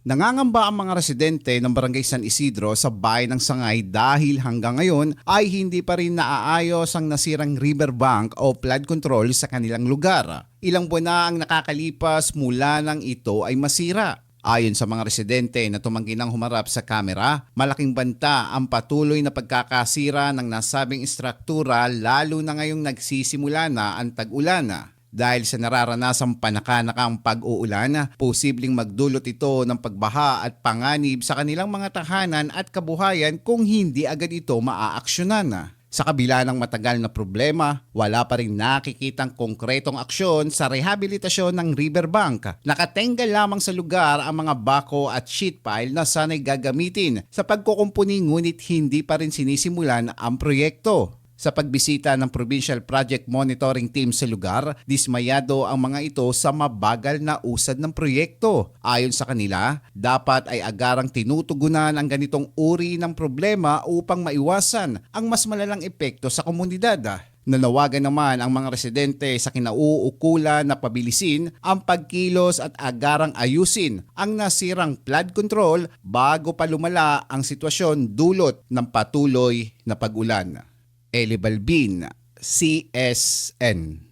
Nangangamba ang mga residente ng Barangay San Isidro sa Bayan ng Sangay dahil hanggang ngayon ay hindi pa rin naaayos ang nasirang riverbank o flood control sa kanilang lugar. Ilang buwan na ang nakakalipas mula nang ito ay masira. Ayon sa mga residente na tumanggi ng humarap sa kamera, malaking banta ang patuloy na pagkakasira ng nasabing istruktura lalo na ngayong nagsisimula na ang tag-ulan. Dahil sa nararanasang panakanakang pag-uulan, posibleng magdulot ito ng pagbaha at panganib sa kanilang mga tahanan at kabuhayan kung hindi agad ito maaaksyonan. Sa kabila ng matagal na problema, wala pa rin nakikitang konkretong aksyon sa rehabilitasyon ng riverbank. Nakatenggal lamang sa lugar ang mga bako at sheet pile na sana'y gagamitin sa pagkukumpuni ngunit hindi pa rin sinisimulan ang proyekto. Sa pagbisita ng Provincial Project Monitoring Team sa lugar, dismayado ang mga ito sa mabagal na usad ng proyekto. Ayon sa kanila, dapat ay agarang tinutugunan ang ganitong uri ng problema upang maiwasan ang mas malalang epekto sa komunidad. Nanawagan naman ang mga residente sa kinauukulan na pabilisin ang pagkilos at agarang ayusin ang nasirang flood control bago pa lumala ang sitwasyon dulot ng patuloy na pag-ulan. Eli Balbin, CSN.